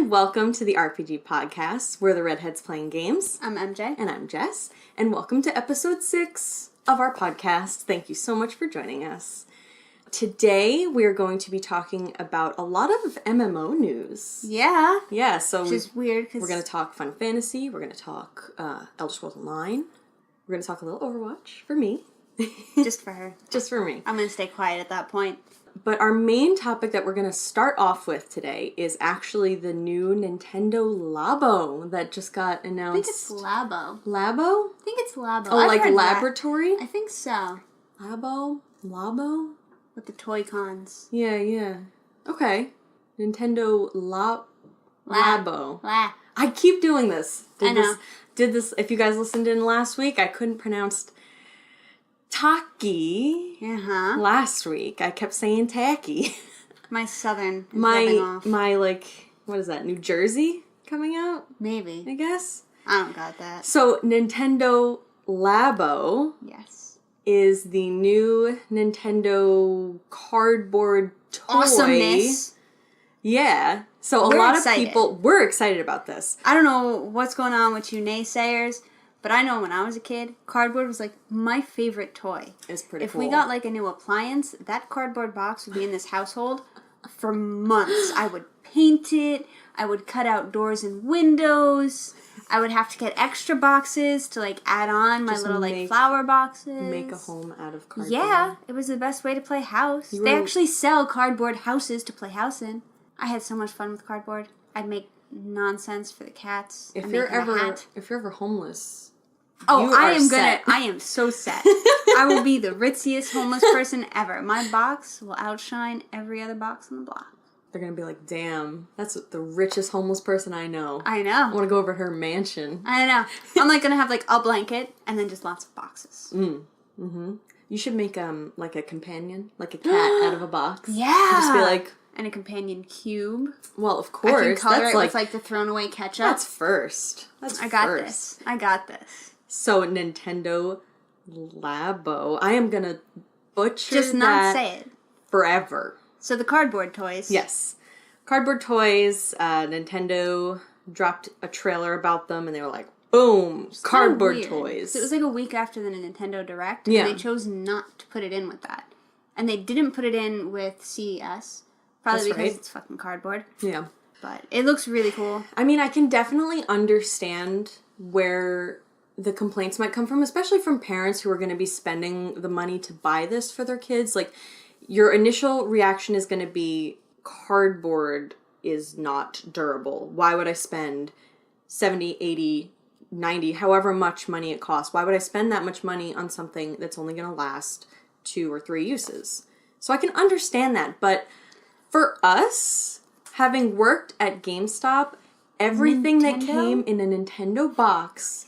and welcome to the RPG Podcast. We're the Redheads playing games. I'm MJ. And I'm Jess. And welcome to episode 6 of our podcast. Thank you so much for joining us. Today, we're going to be talking about a lot of MMO news. Yeah. Yeah, so which is weird because we're going to talk Final Fantasy. We're going to talk Elder Scrolls Online. We're going to talk a little Overwatch for me. Just for her. Just for me. I'm going to stay quiet at that point. But our main topic that we're going to start off with today is actually the new Nintendo Labo that just got announced. I think it's Labo. Labo? I think it's Labo. Oh, like laboratory? That. I think so. Labo? With the toy cons. Yeah. Okay. Nintendo Labo. I keep doing this. Did this, if you guys listened in last week, I couldn't pronounce Taki last week. I kept saying tacky. My southern is rubbing off. My, what is that, New Jersey coming out? Maybe. I guess. I don't got that. So, Nintendo Labo is the new Nintendo cardboard toy. Awesomeness. Yeah. So, a lot of people, we're excited about this. I don't know what's going on with you naysayers, but I know when I was a kid, cardboard was my favorite toy. It's pretty cool. If we got a new appliance, that cardboard box would be in this household for months. I would paint it. I would cut out doors and windows. I would have to get extra boxes to add on my little flower boxes. Make a home out of cardboard. Yeah, it was the best way to play house. They actually sell cardboard houses to play house in. I had so much fun with cardboard. I'd make nonsense for the cats. If you're ever homeless. I am so set. I will be the ritziest homeless person ever. My box will outshine every other box on the block. They're going to be like, damn, that's the richest homeless person I know. I know. I want to go over to her mansion. I know. I'm going to have a blanket and then just lots of boxes. Mm-hmm. You should make a companion, like a cat out of a box. Yeah. Just be like... And a companion cube. Well, of course. I can color it with the thrown away ketchup. That's first. I got this. So, Nintendo Labo. I am going to butcher just not say it. Forever. So, the cardboard toys. Yes. Cardboard toys. Nintendo dropped a trailer about them, and they were like, boom, cardboard toys. So it was a week after the Nintendo Direct, and they chose not to put it in with that. And they didn't put it in with CES, probably because it's fucking cardboard. Yeah. But it looks really cool. I mean, I can definitely understand where the complaints might come from, especially from parents who are going to be spending the money to buy this for their kids. Your initial reaction is going to be, cardboard is not durable. Why would I spend 70, 80, 90, however much money it costs? Why would I spend that much money on something that's only going to last 2 or 3 uses? So I can understand that, but for us, having worked at GameStop, everything that came in a Nintendo box...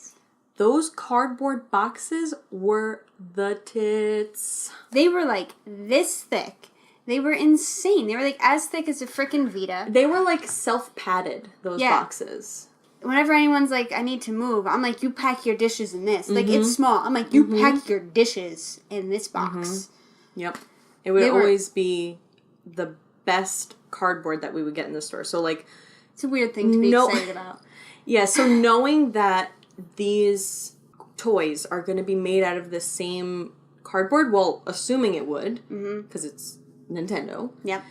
Those cardboard boxes were the tits. They were this thick. They were insane. They were as thick as a frickin' Vita. They were self-padded, those boxes. Whenever anyone's I need to move, I'm you pack your dishes in this. It's small. I'm you pack your dishes in this box. Mm-hmm. Yep. It would always be the best cardboard that we would get in the store. So it's a weird thing to be excited about. Yeah, so knowing that these toys are going to be made out of the same cardboard, well, assuming it would, because it's Nintendo. Yep.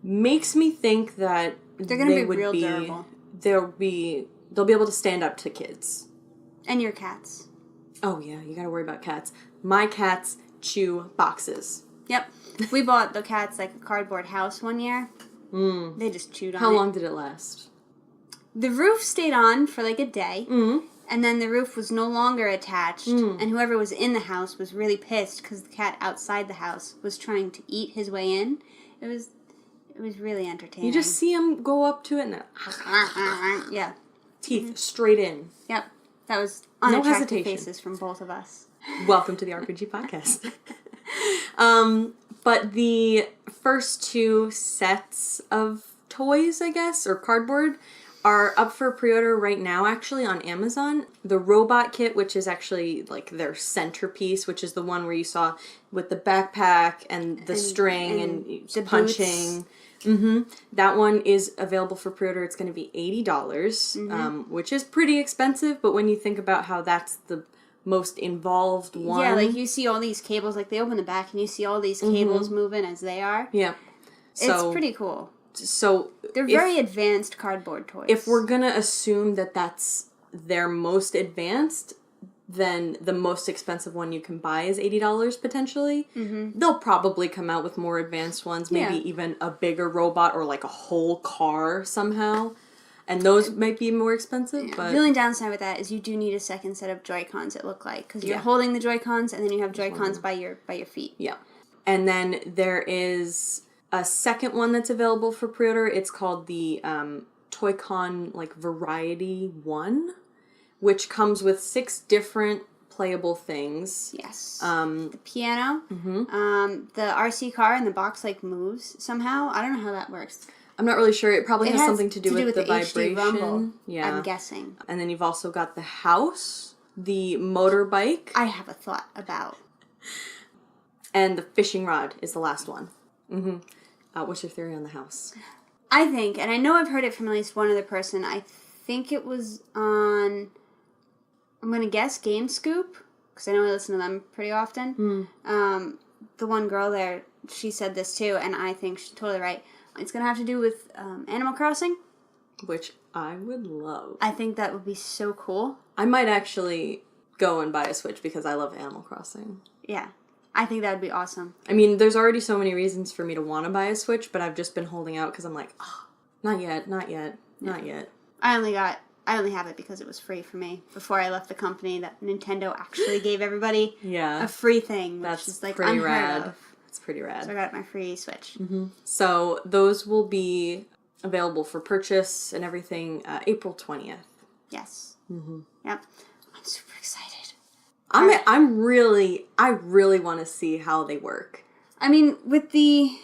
Makes me think that they're going to be real durable. They'll be able to stand up to kids. And your cats. Oh, yeah, you got to worry about cats. My cats chew boxes. Yep. We bought the cats a cardboard house one year. They just chewed on it. How long did it last? The roof stayed on for a day. Mm-hmm. And then the roof was no longer attached, and whoever was in the house was really pissed because the cat outside the house was trying to eat his way in. It was really entertaining. You just see him go up to it and yeah, teeth straight in. Yep, that was unattractive no hesitation. Faces from both of us. Welcome to the RPG Podcast. But the first 2 sets of toys, I guess, or cardboard, are up for pre-order right now, actually, on Amazon. The robot kit, which is actually, their centerpiece, which is the one where you saw with the backpack and the string and the punching. Boots. That one is available for pre-order. It's going to be $80, which is pretty expensive, but when you think about how that's the most involved one. Yeah, like you see all these cables, like they open the back and you see all these cables moving as they are. Yeah. So, it's pretty cool. So they're very advanced cardboard toys. If we're going to assume that that's their most advanced, then the most expensive one you can buy is $80 potentially. They'll probably come out with more advanced ones, maybe even a bigger robot or like a whole car somehow. And those might be more expensive. Yeah. But the only downside with that is you do need a second set of Joy-Cons, it look like. Because you're holding the Joy-Cons and then you have Joy-Cons by your feet. Yeah. And then there is a second one that's available for pre-order. It's called the Toy-Con like Variety 1, which comes with 6 different playable things. Yes. The piano, the RC car in the box like moves somehow. I don't know how that works. I'm not really sure. It probably has something to do with the HD vibration. rumble, yeah. I'm guessing. And then you've also got the house, the motorbike. I have a thought about. And the fishing rod is the last one. What's your theory on the house? I think, and I know I've heard it from at least one other person, I think it was on, I'm going to guess Game Scoop, because I know I listen to them pretty often. The one girl there, she said this too, and I think she's totally right. It's going to have to do with Animal Crossing. Which I would love. I think that would be so cool. I might actually go and buy a Switch because I love Animal Crossing. Yeah. I think that would be awesome. I mean, there's already so many reasons for me to want to buy a Switch, but I've just been holding out because I'm like, oh, not yet. I only have it because it was free for me before I left the company that Nintendo actually gave everybody a free thing, which is like pretty unheard rad. of. It's pretty rad. So I got my free Switch. So those will be available for purchase and everything April 20th. Yes. Yep. I'm super excited. I really want to see how they work. I mean, with the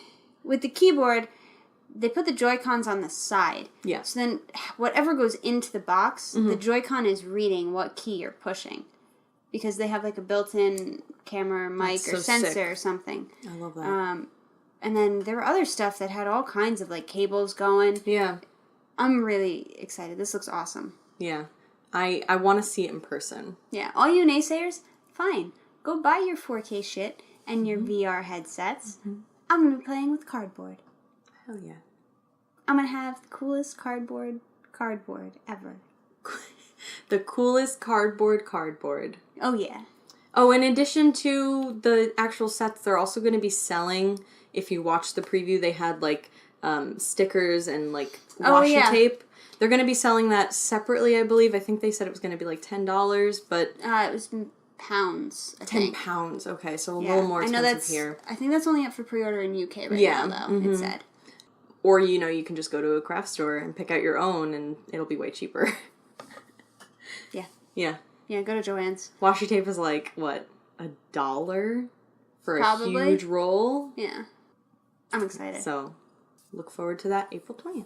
keyboard, they put the Joy-Cons on the side. Yeah. So then whatever goes into the box, the Joy-Con is reading what key you're pushing. Because they have like a built-in camera, mic, or sensor or something. I love that. And then there were other stuff that had all kinds of like cables going. Yeah. I'm really excited. This looks awesome. Yeah. I want to see it in person. Yeah. All you naysayers, fine. Go buy your 4K shit and your VR headsets. I'm going to be playing with cardboard. Hell yeah. I'm going to have the coolest cardboard ever. The coolest cardboard. Oh, yeah. Oh, in addition to the actual sets, they're also going to be selling, if you watch the preview, they had like stickers and like washi tape. They're going to be selling that separately, I believe. I think they said it was going to be like $10, but... it was pounds, I think. £10, okay, so a little more expensive here. I think that's only up for pre-order in UK right now, though, it said. Or, you can just go to a craft store and pick out your own, and it'll be way cheaper. Yeah. Yeah. Yeah, go to Joann's. Washi tape is like, what, $1 for a huge roll? Yeah. I'm excited. So, look forward to that April 20th.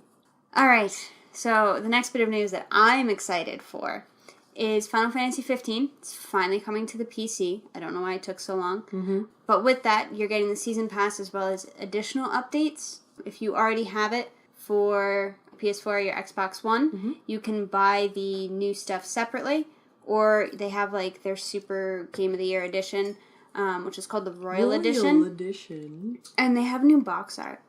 All right. So, the next bit of news that I'm excited for is Final Fantasy 15. It's finally coming to the PC. I don't know why it took so long. But with that, you're getting the Season Pass as well as additional updates. If you already have it for PS4 or your Xbox One, you can buy the new stuff separately. Or they have like their Super Game of the Year edition, which is called the Royal Edition. And they have new box art.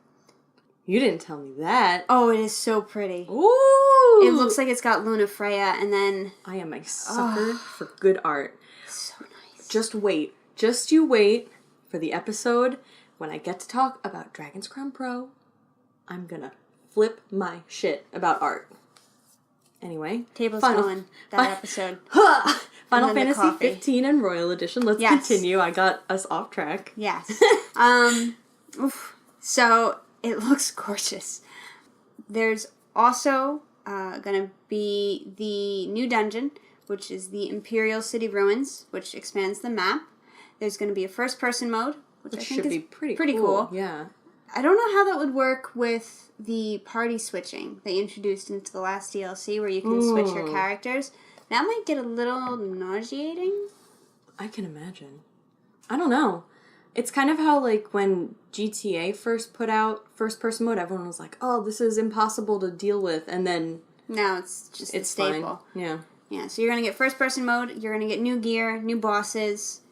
You didn't tell me that. Oh, it is so pretty. Ooh! It looks like it's got Luna Freya, and then... I am a sucker for good art. So nice. Just you wait for the episode when I get to talk about Dragon's Crown Pro. I'm gonna flip my shit about art. Anyway. Table's going, that episode. Final Fantasy 15 and Royal Edition. Let's continue. I got us off track. Yes. So... It looks gorgeous. There's also going to be the new dungeon, which is the Imperial City Ruins, which expands the map. There's going to be a first-person mode, which I think is pretty cool. Yeah. I don't know how that would work with the party switching they introduced into the last DLC, where you can switch your characters. That might get a little nauseating. I can imagine. I don't know. It's kind of how, like, when GTA first put out first-person mode, everyone was like, oh, this is impossible to deal with, and then... No, it's just a staple. Fine. Yeah. Yeah, so you're going to get first-person mode, you're going to get new gear, new bosses.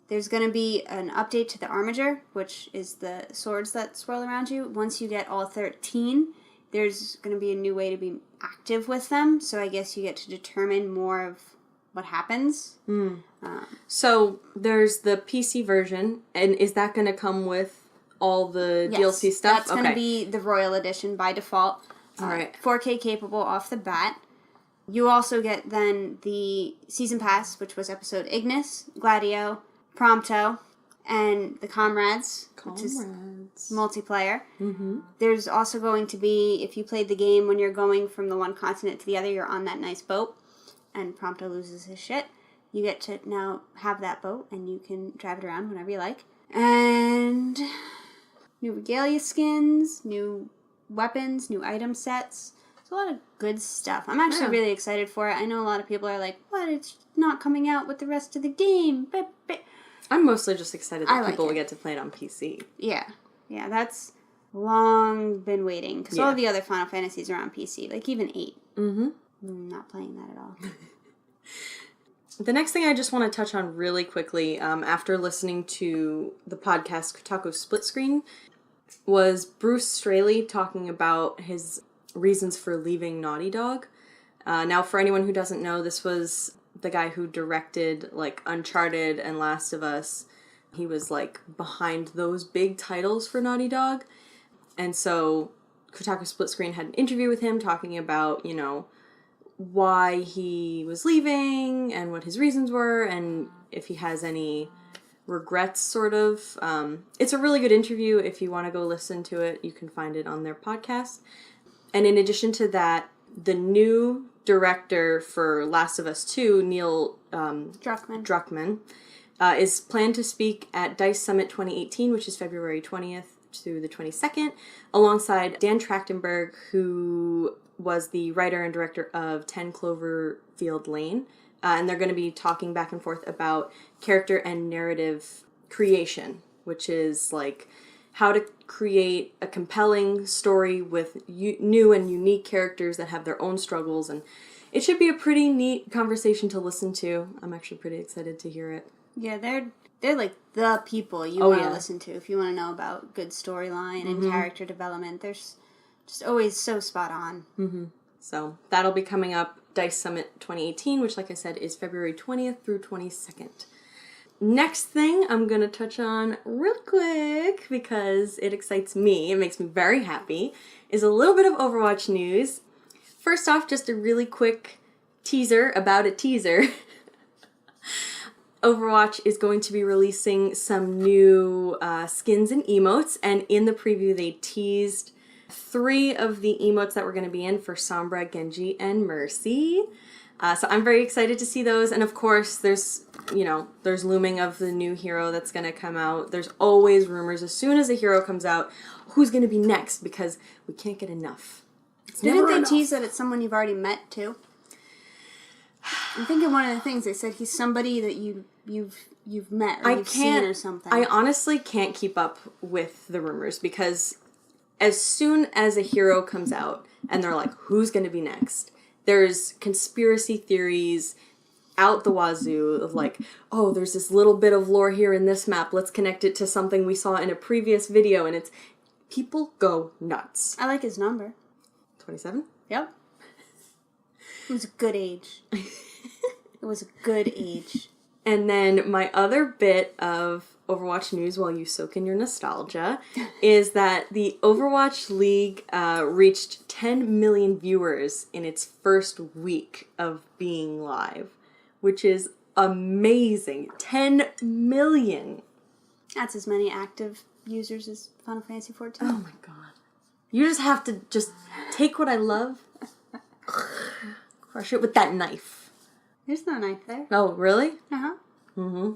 There's going to be an update to the armature, which is the swords that swirl around you. Once you get all 13, there's going to be a new way to be active with them, so I guess you get to determine more of what happens. So there's the PC version, and is that going to come with all the DLC stuff? That's going to be the Royal Edition by default. All right. 4K capable off the bat. You also get then the Season Pass, which was episode Ignis, Gladio, Prompto, and the Comrades, which is multiplayer. Mm-hmm. There's also going to be, if you played the game when you're going from the one continent to the other, you're on that nice boat, and Prompto loses his shit. You get to now have that boat, and you can drive it around whenever you like. And new regalia skins, new weapons, new item sets. It's a lot of good stuff. I'm actually really excited for it. I know a lot of people are like, what? It's not coming out with the rest of the game. I'm mostly just excited that people will get to play it on PC. Yeah. Yeah, that's long been waiting. Because all the other Final Fantasies are on PC. Like, even 8. Mm-hmm. I'm not playing that at all. The next thing I just want to touch on really quickly, after listening to the podcast Kotaku Split Screen, was Bruce Straley talking about his reasons for leaving Naughty Dog. Now, for anyone who doesn't know, this was the guy who directed, like, Uncharted and Last of Us. He was, like, behind those big titles for Naughty Dog. And so Kotaku Split Screen had an interview with him talking about, you know, why he was leaving and what his reasons were and if he has any regrets, sort of. It's a really good interview. If you want to go listen to it, you can find it on their podcast. And in addition to that, the new director for Last of Us 2, Neil Druckmann, is planned to speak at DICE Summit 2018, which is February 20th to the 22nd, alongside Dan Trachtenberg, who was the writer and director of 10 Cloverfield Lane. And they're going to be talking back and forth about character and narrative creation, which is like how to create a compelling story with new and unique characters that have their own struggles. And it should be a pretty neat conversation to listen to. I'm actually pretty excited to hear it. Yeah, they're like the people you want to listen to if you want to know about good storyline and character development. They're just always so spot on. Mm-hmm. So that'll be coming up, DICE Summit 2018, which, like I said, is February 20th through 22nd. Next thing I'm going to touch on real quick, because it excites me, it makes me very happy, is a little bit of Overwatch news. First off, just a really quick teaser about a teaser. Overwatch is going to be releasing some new skins and emotes, and in the preview they teased 3 of the emotes that were going to be in for Sombra, Genji, and Mercy. So I'm very excited to see those. And of course, there's looming of the new hero that's going to come out. There's always rumors as soon as a hero comes out, who's going to be next, because we can't get enough. Didn't they tease that it's someone you've already met too? I'm thinking one of the things they said he's somebody that you've met or you've seen or something. I honestly can't keep up with the rumors, because as soon as a hero comes out and they're like, who's going to be next? There's conspiracy theories out the wazoo of like, oh, there's this little bit of lore here in this map. Let's connect it to something we saw in a previous video. And people go nuts. I like his number. 27? Yep. It was a good age. It was a good age. And then my other bit of Overwatch news while you soak in your nostalgia is that the Overwatch League reached 10 million viewers in its first week of being live, which is amazing. 10 million! That's as many active users as Final Fantasy XIV. Oh my god. You just have to just take what I love, crush it with that knife. There's no knife there. Oh, really? Uh-huh. Mm-hmm.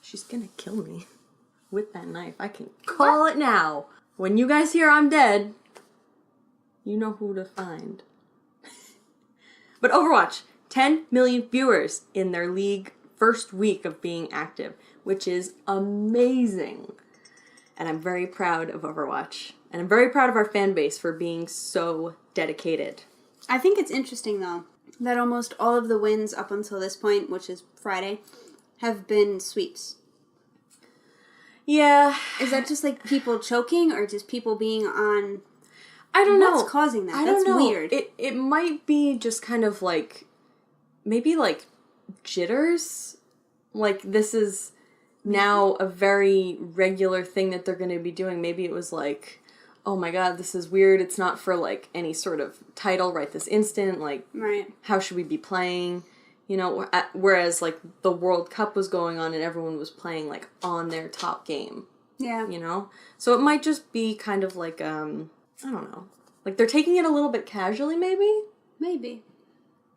She's gonna kill me with that knife. I can call it now. When you guys hear I'm dead, you know who to find. But Overwatch, 10 million viewers in their league first week of being active, which is amazing. And I'm very proud of Overwatch. And I'm very proud of our fan base for being so dedicated. I think it's interesting, though, that almost all of the wins up until this point, which is Friday, have been sweeps. Yeah. Is that just like people choking or just people being on... I don't know. What's causing that? I That's don't know. weird. It might be just kind of like, maybe like jitters. Like this is now a very regular thing that they're going to be doing. Maybe it was like, oh my god, this is weird. It's not for like any sort of title right this instant. Like, right. How should we be playing? You know, whereas like the World Cup was going on and everyone was playing like on their top game. Yeah. You know? So it might just be kind of like, I don't know. Like they're taking it a little bit casually maybe? Maybe.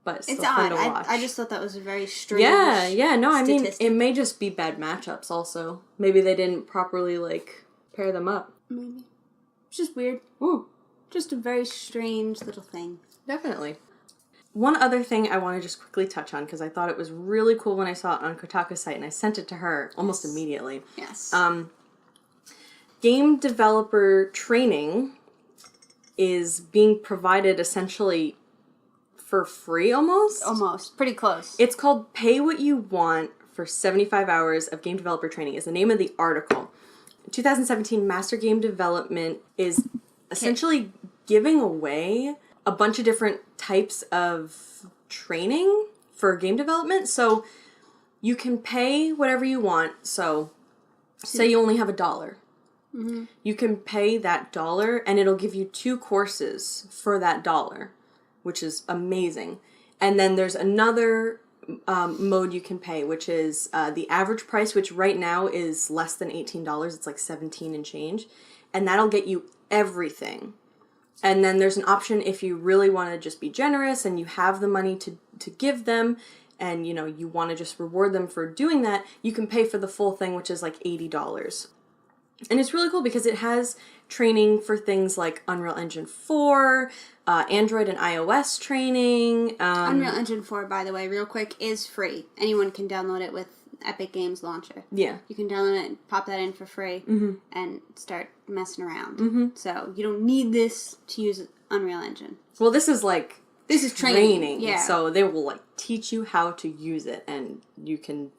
But it's It's still odd. fun to watch. I just thought that was a very strange Yeah, no, I mean, statistic. it may just be bad matchups also. Maybe they didn't properly, like, pair them up. Maybe. It's just weird. Ooh. Just a very strange little thing. Definitely. One other thing I want to just quickly touch on, because I thought it was really cool when I saw it on Kotaku's site, and I sent it to her almost immediately. Yes. Game developer training is being provided essentially for free almost. Almost. Pretty close. It's called Pay What You Want for 75 Hours of Game Developer Training is the name of the article. 2017 Master Game Development is essentially giving away a bunch of different types of training for game development. So you can pay whatever you want. So say you only have $1. Mm-hmm. You can pay that $1 and it'll give you 2 courses for that $1. Which is amazing. And then there's another mode you can pay, which is the average price, which right now is less than $18. It's like 17 and change. And that'll get you everything. And then there's an option if you really want to just be generous and you have the money to give them and, you know, you want to just reward them for doing that, you can pay for the full thing, which is like $80. And it's really cool because it has training for things like Unreal Engine 4, Android and iOS training. Unreal Engine 4, by the way, real quick, is free. Anyone can download it with Epic Games Launcher. Yeah. You can download it and pop that in for free and start messing around. Mm-hmm. So you don't need this to use Unreal Engine. Well, this is like... This is training. Yeah. So they will like teach you how to use it and you can,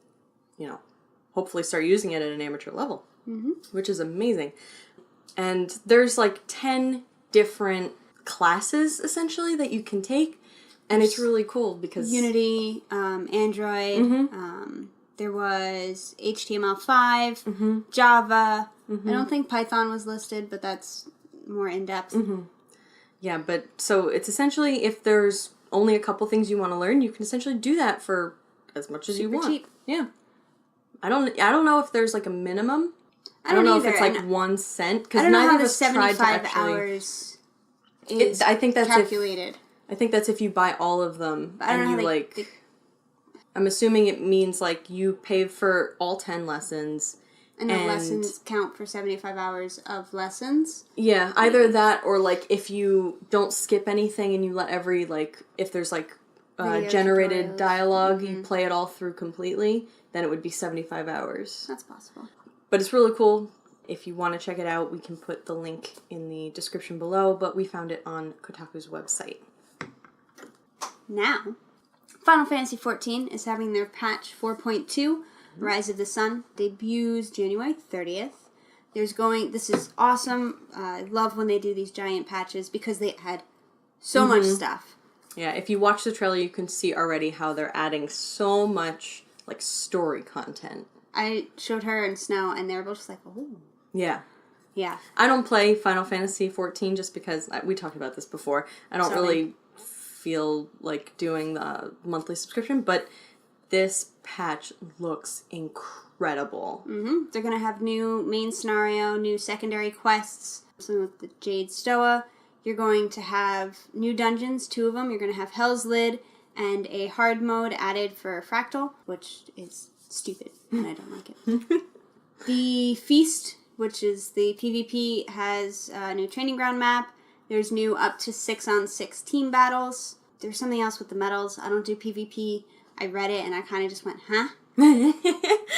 you know, hopefully start using it at an amateur level. Mm-hmm. Which is amazing. And there's like 10 different classes essentially that you can take, and it's really cool because Unity, Android, there was HTML5, Java. I don't think Python was listed, but that's more in depth. Yeah, but so it's essentially if there's only a couple things you want to learn, you can essentially do that for as much as you want. Cheap. Yeah. I don't know if there's like a minimum. I don't know if it's like 1 cent because neither of us tried to actually. Hours is I think that's calculated. I think that's if you buy all of them I don't and know you how I'm assuming it means like you pay for all 10 lessons. And the lessons count for 75 hours of lessons. Yeah, either that or like if you don't skip anything and you let every like if there's like generated dialogue, you play it all through completely, then it would be 75 hours. That's possible. But it's really cool. If you want to check it out, we can put the link in the description below, but we found it on Kotaku's website. Now, Final Fantasy XIV is having their patch 4.2, Rise of the Sun, debuts January 30th. This is awesome. I love when they do these giant patches because they add so much stuff. Yeah, if you watch the trailer, you can see already how they're adding so much like story content. I showed her and Snow, and they were both just like, oh. Yeah. Yeah. I don't play Final Fantasy XIV just because, we talked about this before, I don't really feel like doing the monthly subscription, but this patch looks incredible. Mm-hmm. They're going to have new main scenario, new secondary quests, something with the Jade Stoa. You're going to have new dungeons, 2 of them. You're going to have Hell's Lid and a hard mode added for Fractal, which is stupid, and I don't like it. The Feast, which is the PvP, has a new training ground map. There's new up to 6-on-6 team battles. There's something else with the medals. I don't do PvP. I read it and I kind of just went, huh?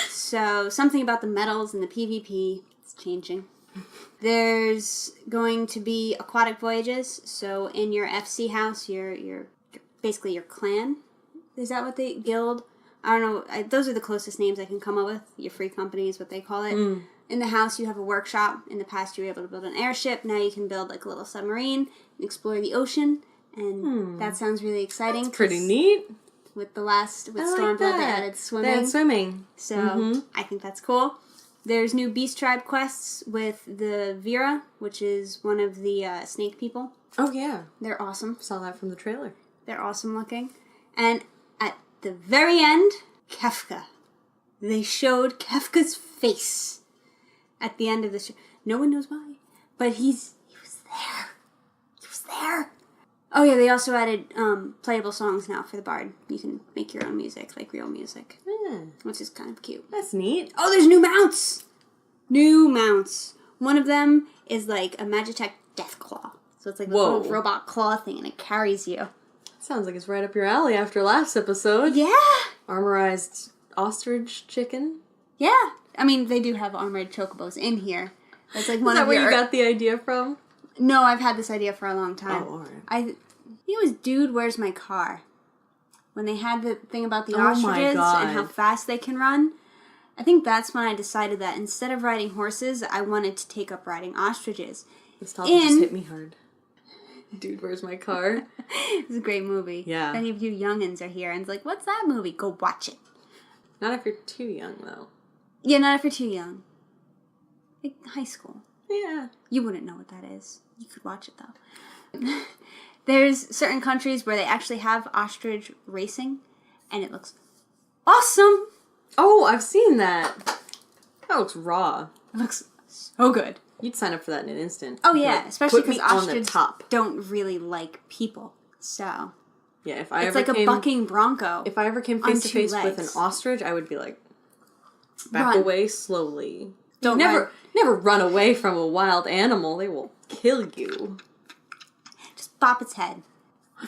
So something about the metals and the PvP is changing. There's going to be aquatic voyages. So in your FC house, your basically your clan. Is that what they guild? I don't know. Those are the closest names I can come up with. Your free company is what they call it. In the house, you have a workshop. In the past, you were able to build an airship. Now you can build like a little submarine and explore the ocean. And that sounds really exciting. That's pretty neat. With Stormblood, they added swimming. They added swimming. So I think that's cool. There's new Beast Tribe quests with the Vera, which is one of the snake people. Oh, yeah. They're awesome. Saw that from the trailer. They're awesome looking. And at the very end, Kefka. They showed Kefka's face at the end of the show. No one knows why, but he was there. He was there. Oh yeah, they also added playable songs now for the Bard. You can make your own music, like real music, which is kind of cute. That's neat. Oh, there's new mounts! New mounts. One of them is like a Magitech Deathclaw. So it's like a little robot claw thing, and it carries you. Sounds like it's right up your alley after last episode. Yeah! Armorized ostrich chicken. Yeah. I mean, they do have armored chocobos in here. That's like one Is that of where you got the idea from? No, I've had this idea for a long time. Oh, alright. I think it was Dude, Where's My Car? When they had the thing about the Oh my ostriches God. and how fast they can run. I think that's when I decided that instead of riding horses, I wanted to take up riding ostriches. This topic just hit me hard. Dude, Where's My Car? It's a great movie. Yeah. If any of you youngins are here and it's like, what's that movie? Go watch it. Not if you're too young, though. Yeah, not if you're too young. Like high school. Yeah. You wouldn't know what that is. You could watch it, though. There's certain countries where they actually have ostrich racing, and it looks awesome. Oh, I've seen that. That looks raw. It looks so good. You'd sign up for that in an instant. Oh, yeah, Like, especially put me because on the ostriches top. don't really like people. So, Yeah, if I it's ever like came, a bucking bronco. if I ever came on face to two face with an legs. ostrich, I would be like, back Run. away slowly. Don't never run. never run away from a wild animal. They will kill you. Just bop its head.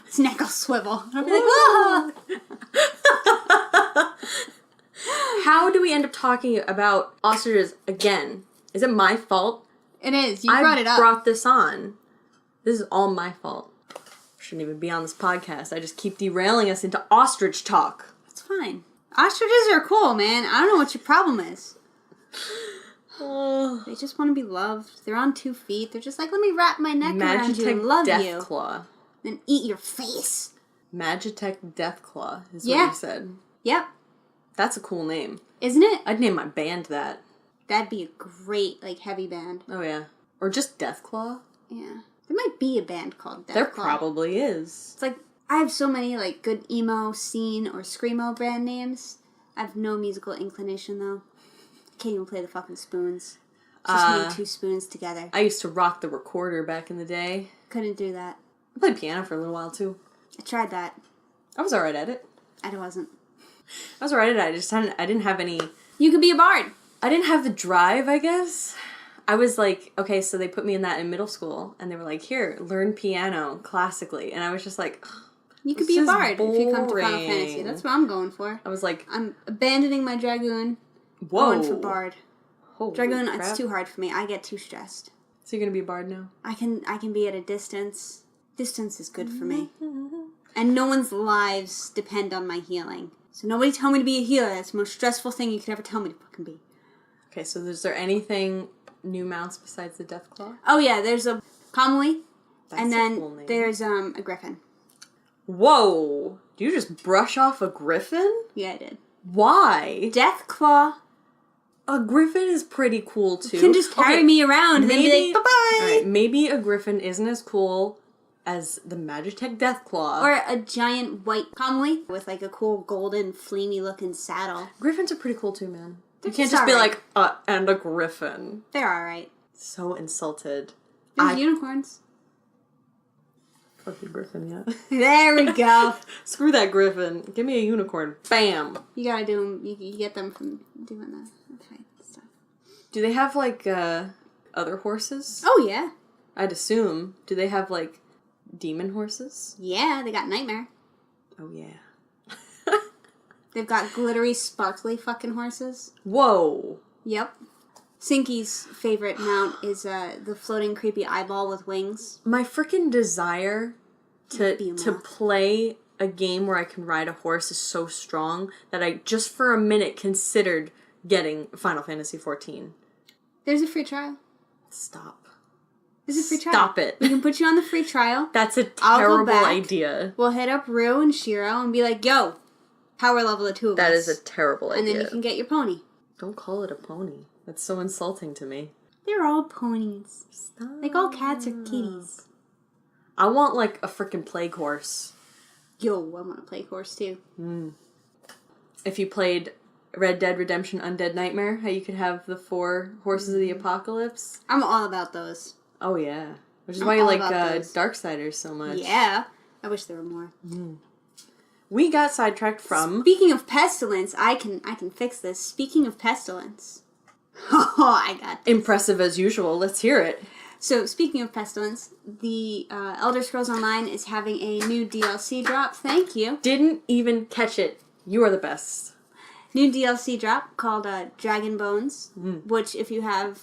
Its neck will swivel. I'll be like, ah! How do we end up talking about ostriches again? Is it my fault? It is. You brought it up. I brought this on. This is all my fault. Shouldn't even be on this podcast. I just keep derailing us into ostrich talk. It's fine. Ostriches are cool, man. I don't know what your problem is. Oh. They just want to be loved. They're on 2 feet. They're just like, let me wrap my neck around you and love you. Deathclaw. Then eat your face. Magitech Deathclaw is Yeah. what you said. Yep. That's a cool name. Isn't it? I'd name my band that. That'd be a great, like, heavy band. Oh, yeah. Or just Deathclaw. Yeah. There might be a band called Deathclaw. There probably is. It's like, I have so many, like, good emo, scene, or screamo band names. I have no musical inclination, though. I can't even play the fucking spoons. Just need 2 spoons together. I used to rock the recorder back in the day. Couldn't do that. I played piano for a little while, too. I tried that. I was alright at it. I wasn't. I was alright at it. I didn't have any... You could be a bard. I didn't have the drive, I guess. I was like, okay, so they put me in that in middle school, and they were like, here, learn piano classically. And I was just like, You could this be a is bard if you come to Final boring. Fantasy. That's what I'm going for. I was like, I'm abandoning my Dragoon. whoa. Going for bard. Holy Dragoon, crap. it's too hard for me. I get too stressed. So you're gonna be a bard now? I can be at a distance. Distance is good for me. And no one's lives depend on my healing. So nobody tell me to be a healer. That's the most stressful thing you could ever tell me to fucking be. Okay, so is there anything new mounts besides the Deathclaw? Oh yeah, there's a Kamui. That's And a then cool name. there's a Griffin. Whoa! Do you just brush off a griffin? Yeah, I did. Why? Deathclaw. A griffin is pretty cool too. You can just carry me around and then be like, bye-bye! Alright, maybe a griffin isn't as cool as the Magitech Deathclaw. Or a giant white Kamui with like a cool golden fleamy looking saddle. Griffins are pretty cool too, man. You They're can't just just be alright. like, and a griffin. They're alright. So insulted. There's unicorns. Fuck the griffin, yeah. There we go. Screw that griffin. Give me a unicorn. Bam! You gotta do them. You get them from doing the fight stuff. Do they have, like, other horses? Oh yeah, I'd assume. Do they have, like, demon horses? yeah. They got Nightmare. Oh, yeah. They've got glittery, sparkly fucking horses. Whoa. Yep. Sinky's favorite mount is the floating creepy eyeball with wings. My freaking desire to Behemoth. play a game where I can ride a horse is so strong that I just for a minute considered getting Final Fantasy XIV. There's a free trial. Stop. There's a free trial. Stop it. We can put you on the free trial. That's a I'll go terrible back. idea. We'll hit up Rue and Shiro and be like, yo, power level the two of us. That is a terrible idea. And then you can get your pony. Don't call it a pony. That's so insulting to me. They're all ponies. Stop. Like all cats are kitties. I want like a freaking plague horse. Yo, I want to play horse too. If you played Red Dead Redemption Undead Nightmare, how you could have the 4 horses of the apocalypse. I'm all about those. Oh yeah. Which is I'm why you all like about those. Darksiders so much. Yeah. I wish there were more. We got sidetracked from... Speaking of pestilence, I can fix this. Speaking of pestilence. Oh, I got this. Impressive as usual. Let's hear it. So, speaking of pestilence, the Elder Scrolls Online is having a new DLC drop. Thank you. Didn't even catch it. You are the best. New DLC drop called Dragon Bones, which if you have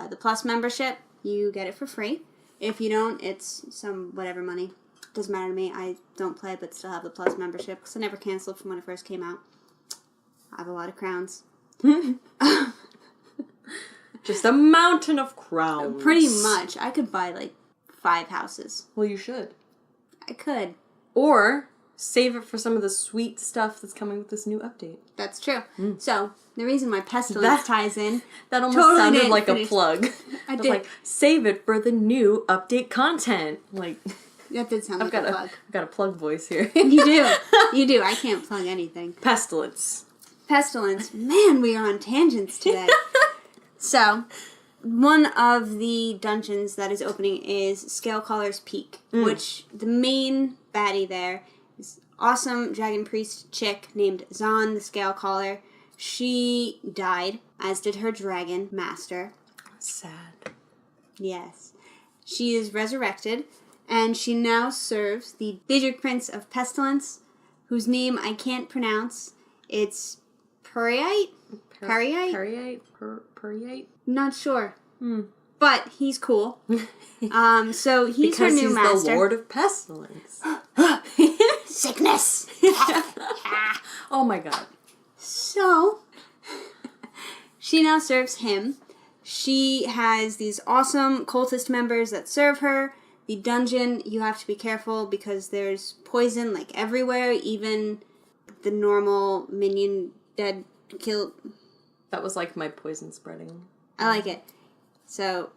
the Plus membership, you get it for free. If you don't, it's some whatever money. Doesn't matter to me. I don't play, but still have the Plus membership because I never canceled from when it first came out. I have a lot of crowns. Just a mountain of crowns. Pretty much. I could buy like 5 houses. Well, you should. I could. Or save it for some of the sweet stuff that's coming with this new update. That's true. So, the reason my pestilence ties in... That almost Totally sounded didn't like finish. a plug. I It's did. like, save it for the new update content. Like, That did sound like a plug. I've got a plug voice here. You do. You do. I can't plug anything. Pestilence. Pestilence. Man, we are on tangents today. So, one of the dungeons that is opening is Scalecoller's Peak, which the main baddie there is awesome dragon priest chick named Zahn the Scalecaller. She died, as did her dragon master. Sad. Yes. She is resurrected, and she now serves the Daedric Prince of Pestilence, whose name I can't pronounce. It's Periite? Periite? Periite? Periite? Not sure. But he's cool. So he's Because her new he's master. the Lord of Pestilence. Sickness. Oh my god. So, she now serves him. She has these awesome cultist members that serve her. The dungeon, you have to be careful because there's poison like everywhere, even the normal minion dead kill. That was like my poison spreading. I like it. So,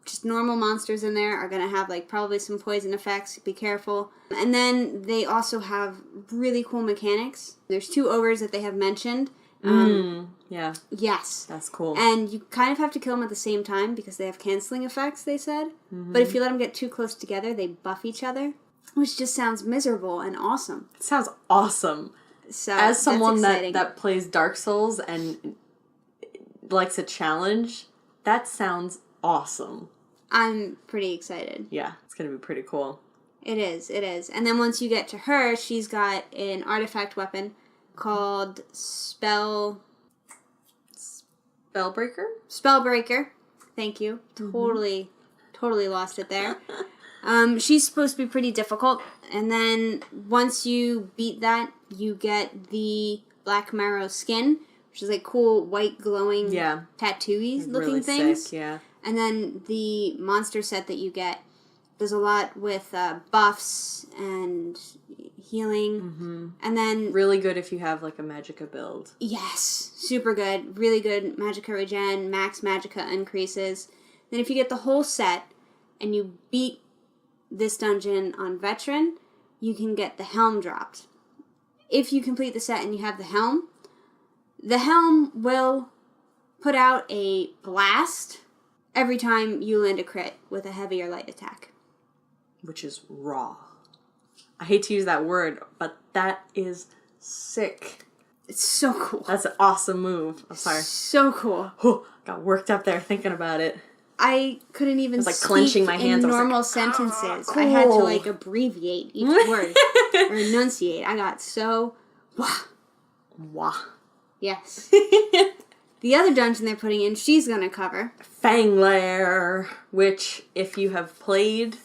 just normal monsters in there are going to have like probably some poison effects. Be careful. And then they also have really cool mechanics. There's 2 ogres that they have mentioned. Yeah, Yes. that's cool. And you kind of have to kill them at the same time because they have canceling effects, they said. But if you let them get too close together, they buff each other, which just sounds miserable and awesome. It sounds awesome. So As someone that's exciting. that plays Dark Souls and likes a challenge, that sounds awesome. I'm pretty excited. Yeah, it's going to be pretty cool. It is. And then once you get to her, she's got an artifact weapon called Spellbreaker. Thank you. Totally lost it there. She's supposed to be pretty difficult. And then once you beat that, you get the Black Marrow skin, which is like cool white glowing tattooy looking Really things. sick, yeah. And then the monster set that you get does a lot with buffs and healing. And then... Really good if you have like a Magicka build. Yes, super good. Really good Magicka regen, max Magicka increases. Then if you get the whole set and you beat this dungeon on Veteran, you can get the helm dropped. If you complete the set and you have the helm will put out a blast every time you land a crit with a heavy or light attack. Which is raw. I hate to use that word, but that is sick. It's so cool. That's an awesome move. I'm sorry. So cool. Oh, got worked up there thinking about it. I couldn't even like speak clenching my hands. in I was normal like, sentences. cool. I had to like abbreviate each word or enunciate. I got so Wah. Yes. The other dungeon they're putting in, she's going to cover. Fanglair, which, if you have played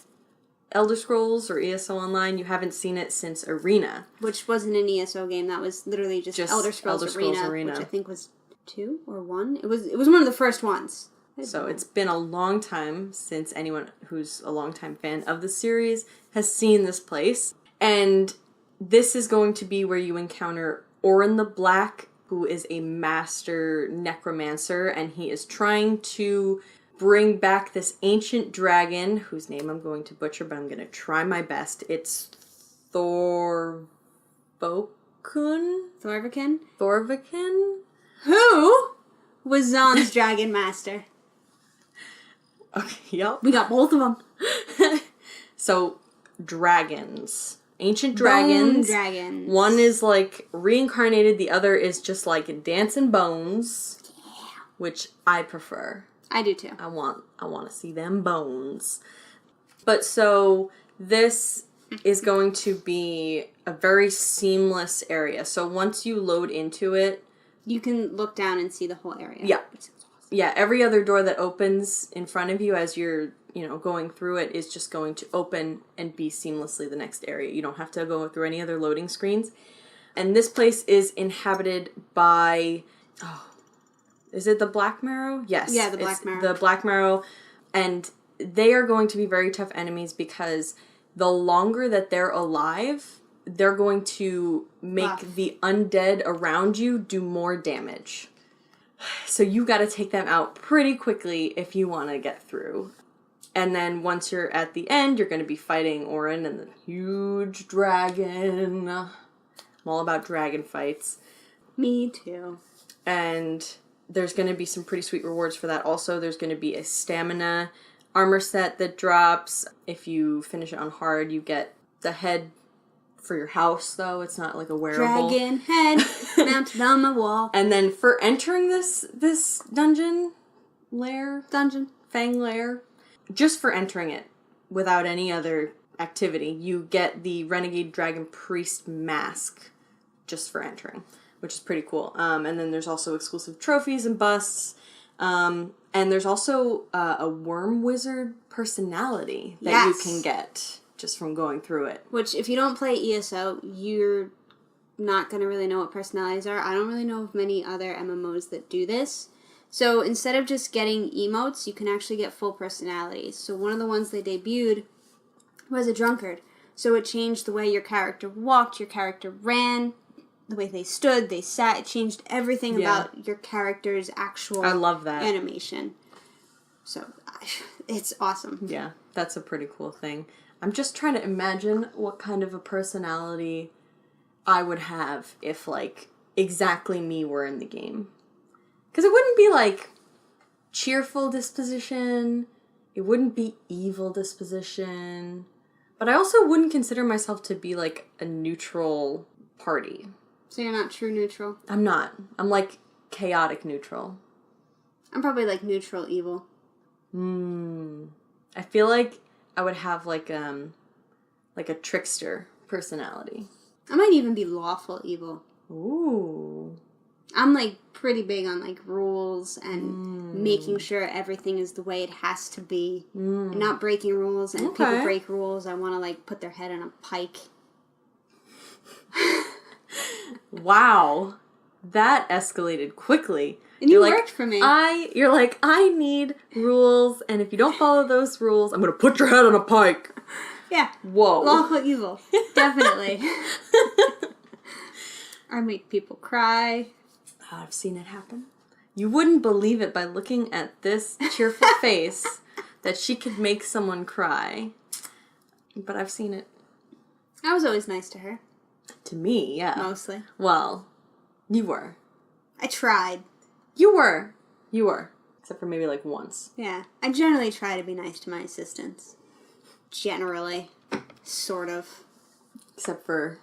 Elder Scrolls or ESO Online, you haven't seen it since Arena. Which wasn't an ESO game. That was literally just Elder Scrolls Arena, which I think was 2 or 1. It was one of the first ones. So it's been a long time since anyone who's a longtime fan of the series has seen this place. And this is going to be where you encounter Orin the Black, who is a master necromancer, and he is trying to bring back this ancient dragon, whose name I'm going to butcher, but I'm going to try my best. It's Thorvokun? Thorvokun? Who was Zahn's Dragon Master? Okay, yep. We got both of them. So, dragons. Ancient dragons. Bone dragons. One is like reincarnated, the other is just like dancing bones. Yeah. Which I prefer. I do too. I want to see them bones. But so this is going to be a very seamless area. So once you load into it, you can look down and see the whole area. Yeah. Yeah, every other door that opens in front of you as you're, going through it is just going to open and be seamlessly the next area. You don't have to go through any other loading screens. And this place is inhabited by, is it the Black Marrow? Yes. Yeah, the Black Marrow. The Black Marrow. And they are going to be very tough enemies because the longer that they're alive, they're going to make the undead around you do more damage. So you got to take them out pretty quickly if you want to get through. And then once you're at the end, you're going to be fighting Orin and the huge dragon. I'm all about dragon fights. Me too. And there's going to be some pretty sweet rewards for that. Also, there's going to be a stamina armor set that drops. If you finish it on hard, you get the head for your house, though. It's not like a wearable. Dragon head mounted on my wall. And then for entering this dungeon, Fang Lair, just for entering it, without any other activity, you get the Renegade Dragon Priest mask just for entering, which is pretty cool. And then there's also exclusive trophies and busts. And there's also a Worm Wizard personality that you can get just from going through it. Which, if you don't play ESO, you're not going to really know what personalities are. I don't really know of many other MMOs that do this. So instead of just getting emotes, you can actually get full personalities. So one of the ones they debuted was a drunkard. So it changed the way your character walked, your character ran, the way they stood, they sat. It changed everything about your character's actual I love that animation. So it's awesome. Yeah, that's a pretty cool thing. I'm just trying to imagine what kind of a personality I would have if, like, exactly me were in the game. Because it wouldn't be, like, cheerful disposition. It wouldn't be evil disposition. But I also wouldn't consider myself to be, like, a neutral party. So you're not true neutral? I'm not. I'm, like, chaotic neutral. I'm probably, like, neutral evil. I feel like I would have, like a trickster personality. I might even be lawful evil. Ooh. I'm, like, pretty big on, like, rules and making sure everything is the way it has to be. And not breaking rules. And if people break rules, I want to, like, put their head on a pike. Wow. That escalated quickly. And you worked for me. You're like, I need rules, and if you don't follow those rules, I'm going to put your head on a pike. Yeah. Whoa. Lawful evil. Definitely. I make people cry. I've seen it happen. You wouldn't believe it by looking at this cheerful face that she could make someone cry. But I've seen it. I was always nice to her. To me, yeah. Mostly. Well, you were. I tried. You were. Except for maybe, like, once. Yeah. I generally try to be nice to my assistants. Generally. Sort of. Except for...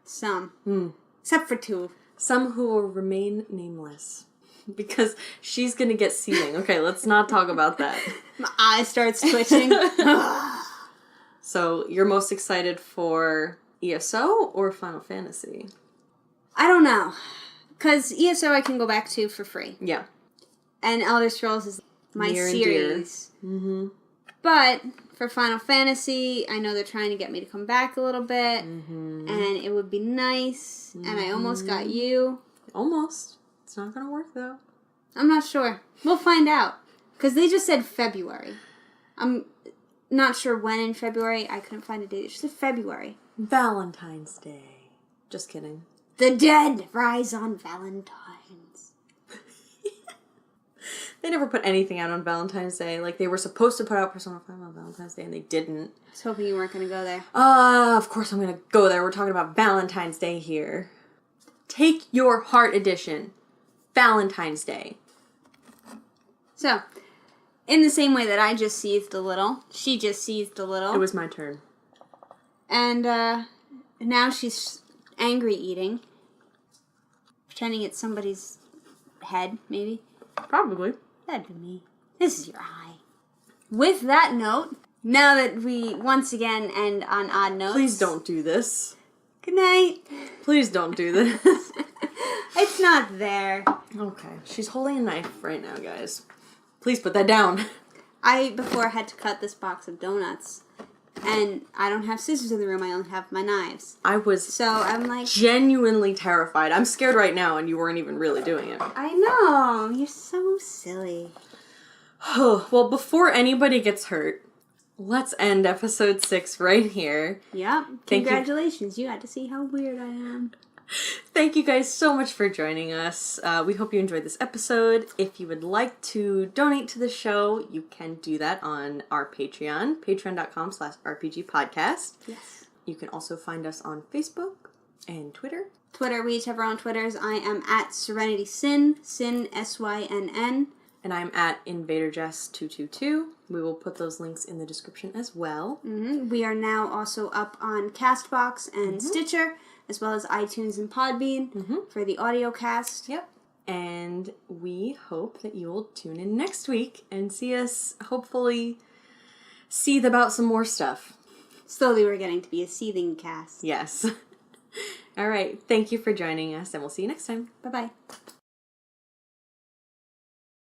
some. Except for 2. Some who will remain nameless. Because she's gonna get seething. Okay, let's not talk about that. My eye starts twitching. So, you're most excited for ESO or Final Fantasy? I don't know. Because ESO I can go back to for free. Yeah. And Elder Scrolls is my Near and series. Mm-hmm. But for Final Fantasy, I know they're trying to get me to come back a little bit. Mm-hmm. And it would be nice. And I almost got you. Almost. It's not going to work, though. I'm not sure. We'll find out. Because they just said February. I'm not sure when in February. I couldn't find a date. It just said February. Valentine's Day. Just kidding. The dead rise on Valentine's. They never put anything out on Valentine's Day. Like, they were supposed to put out Persona 5 on Valentine's Day, and they didn't. I was hoping you weren't going to go there. Of course I'm going to go there. We're talking about Valentine's Day here. Take Your Heart Edition. Valentine's Day. So, in the same way that I just seethed a little, she just seethed a little. It was my turn. And now she's angry eating. Pretending it's somebody's head, maybe. Probably. That'd be me. This is your eye. With that note, now that we once again end on odd notes. Please don't do this. Good night. Please don't do this. It's not there. Okay. She's holding a knife right now, guys. Please put that down. I, before, had to cut this box of donuts. And I don't have scissors in the room. I only have my knives. I was So I'm like... genuinely terrified. I'm scared right now, and you weren't even really doing it. I know. You're so silly. Well, before anybody gets hurt, let's end episode 6 right here. Yep. Thank you. Congratulations. You got to see how weird I am. Thank you guys so much for joining us. We hope you enjoyed this episode. If you would like to donate to the show, you can do that on our Patreon, patreon.com/rpgpodcast. Yes. You can also find us on Facebook and Twitter. Twitter, we each have our own Twitters. I am at Serenity Sin, SYNN. And I'm at InvaderJess222. We will put those links in the description as well. Mm-hmm. We are now also up on CastBox and Stitcher, as well as iTunes and Podbean for the audio cast. Yep. And we hope that you will tune in next week and see us hopefully seethe about some more stuff. Slowly we're getting to be a seething cast. Yes. All right. Thank you for joining us, and we'll see you next time. Bye-bye.